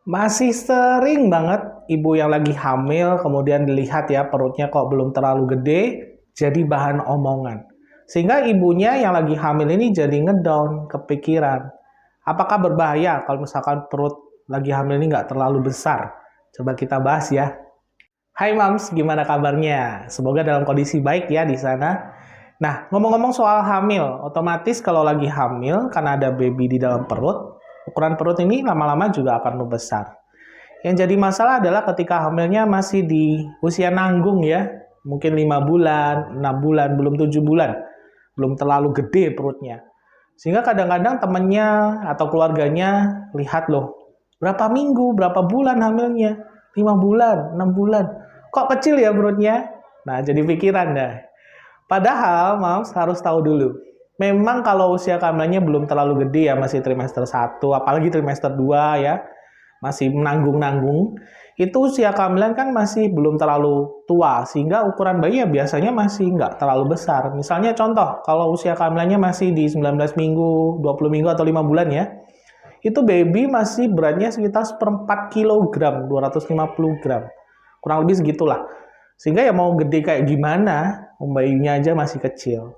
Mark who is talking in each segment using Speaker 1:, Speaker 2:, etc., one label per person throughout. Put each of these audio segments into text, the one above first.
Speaker 1: Masih sering banget ibu yang lagi hamil kemudian dilihat ya perutnya kok belum terlalu gede, jadi bahan omongan. Sehingga ibunya yang lagi hamil ini jadi ngedown, kepikiran. Apakah berbahaya kalau misalkan perut lagi hamil ini nggak terlalu besar? Coba kita bahas ya. Hai Mams, gimana kabarnya? Semoga dalam kondisi baik ya di sana. Nah, ngomong-ngomong soal hamil, otomatis kalau lagi hamil karena ada baby di dalam perut, ukuran perut ini lama-lama juga akan membesar. Yang jadi masalah adalah ketika hamilnya masih di usia nanggung ya, mungkin 5 bulan, 6 bulan, belum 7 bulan, belum terlalu gede perutnya. Sehingga kadang-kadang temannya atau keluarganya lihat loh, berapa minggu, berapa bulan hamilnya? 5 bulan, 6 bulan. Kok kecil ya perutnya? Nah, jadi pikiran dah. Padahal, Mams harus tahu dulu. Memang kalau usia kehamilannya belum terlalu gede ya, masih trimester 1, apalagi trimester 2 ya, masih menanggung-nanggung, itu usia kehamilan kan masih belum terlalu tua, sehingga ukuran bayi ya biasanya masih nggak terlalu besar. Misalnya contoh, kalau usia kehamilannya masih di 19 minggu, 20 minggu, atau 5 bulan ya, itu baby masih beratnya sekitar 1/4 kilogram, 250 gram. Kurang lebih segitulah. Sehingga ya mau gede kayak gimana, bayinya aja masih kecil.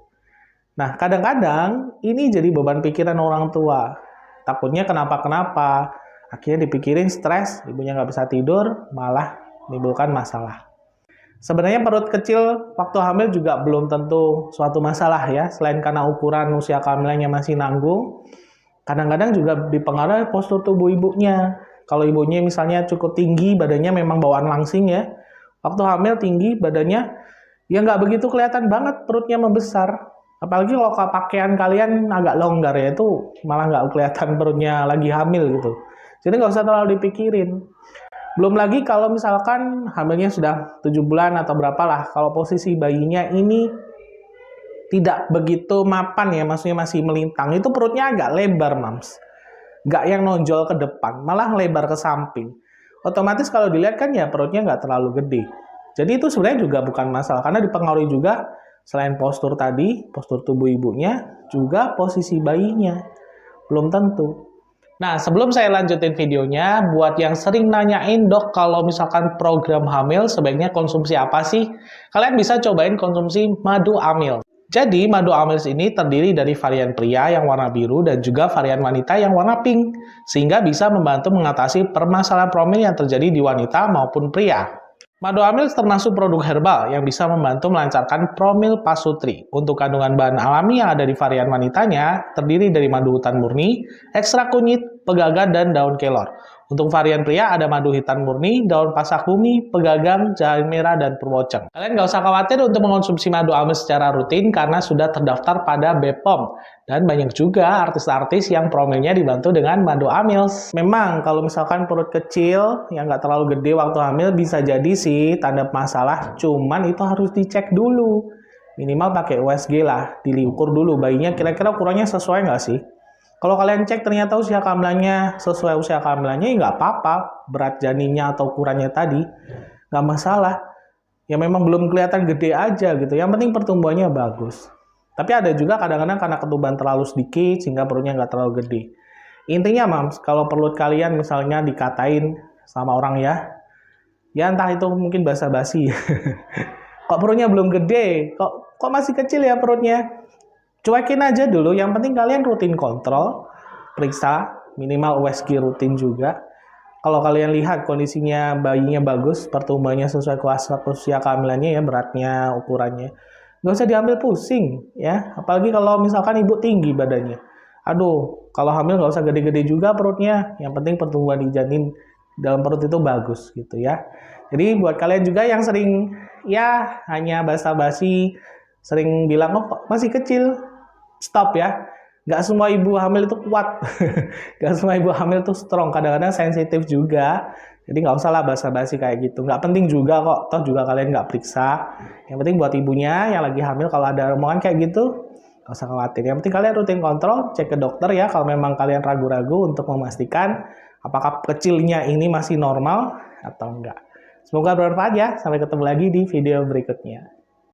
Speaker 1: Nah, kadang-kadang ini jadi beban pikiran orang tua. Takutnya kenapa-kenapa. Akhirnya dipikirin stres, ibunya nggak bisa tidur, malah menimbulkan masalah. Sebenarnya perut kecil waktu hamil juga belum tentu suatu masalah ya. Selain karena ukuran usia kehamilannya masih nanggung, kadang-kadang juga dipengaruhi postur tubuh ibunya. Kalau ibunya misalnya cukup tinggi, badannya memang bawaan langsing ya. Waktu hamil tinggi, badannya ya nggak begitu kelihatan banget perutnya membesar. Apalagi kalau pakaian kalian agak longgar ya, itu malah nggak kelihatan perutnya lagi hamil gitu. Jadi nggak usah terlalu dipikirin. Belum lagi kalau misalkan hamilnya sudah 7 bulan atau berapalah, kalau posisi bayinya ini tidak begitu mapan ya, maksudnya masih melintang, itu perutnya agak lebar, Mams. Nggak yang nonjol ke depan, malah lebar ke samping. Otomatis kalau dilihat kan ya perutnya nggak terlalu gede. Jadi itu sebenarnya juga bukan masalah, karena dipengaruhi juga selain postur tadi, postur tubuh ibunya, juga posisi bayinya. Belum tentu. Nah, sebelum saya lanjutin videonya, buat yang sering nanyain, dok, kalau misalkan program hamil, sebaiknya konsumsi apa sih? Kalian bisa cobain konsumsi madu amil. Jadi, madu amil ini terdiri dari varian pria yang warna biru dan juga varian wanita yang warna pink, sehingga bisa membantu mengatasi permasalahan promil yang terjadi di wanita maupun pria. Madu amil termasuk produk herbal yang bisa membantu melancarkan promil pasutri. Untuk kandungan bahan alami yang ada di varian wanitanya, terdiri dari madu hutan murni, ekstrak kunyit, pegagan, dan daun kelor. Untuk varian pria ada madu hitam murni, daun pasak bumi, pegagang, jahe merah, dan purwoceng. Kalian nggak usah khawatir untuk mengonsumsi madu amil secara rutin karena sudah terdaftar pada BPOM. Dan banyak juga artis-artis yang promilnya dibantu dengan madu amil. Memang kalau misalkan perut kecil yang nggak terlalu gede waktu hamil bisa jadi sih tanda masalah, cuman itu harus dicek dulu. Minimal pakai USG lah, diukur dulu bayinya kira-kira ukurannya sesuai nggak sih? Kalau kalian cek ternyata usia kehamilannya sesuai usia kehamilannya, ya nggak apa-apa. Berat janinnya atau ukurannya tadi, nggak masalah. Ya memang belum kelihatan gede aja gitu. Yang penting pertumbuhannya bagus. Tapi ada juga kadang-kadang karena ketuban terlalu sedikit, sehingga perutnya nggak terlalu gede. Intinya, Mams, kalau perut kalian misalnya dikatain sama orang ya entah itu mungkin basa-basi. Kok perutnya belum gede? Kok masih kecil ya perutnya? Cuekin aja dulu, yang penting kalian rutin kontrol, periksa, minimal USG rutin juga. Kalau kalian lihat kondisinya bayinya bagus, pertumbuhannya sesuai usia kehamilannya ya, beratnya, ukurannya, nggak usah diambil pusing ya. Apalagi kalau misalkan ibu tinggi badannya. Aduh, kalau hamil nggak usah gede-gede juga perutnya, yang penting pertumbuhan di janin dalam perut itu bagus gitu ya. Jadi buat kalian juga yang sering ya hanya basa-basi, sering bilang, oh kok masih kecil, stop ya. Nggak semua ibu hamil itu kuat. Nggak semua ibu hamil itu strong. Kadang-kadang sensitif juga. Jadi nggak usah lah basa-basi kayak gitu. Nggak penting juga kok. Toh juga kalian nggak periksa. Yang penting buat ibunya yang lagi hamil, kalau ada omongan kayak gitu, nggak usah khawatir. Yang penting kalian rutin kontrol, cek ke dokter ya. Kalau memang kalian ragu-ragu untuk memastikan apakah kecilnya ini masih normal atau enggak. Semoga bermanfaat ya. Sampai ketemu lagi di video berikutnya.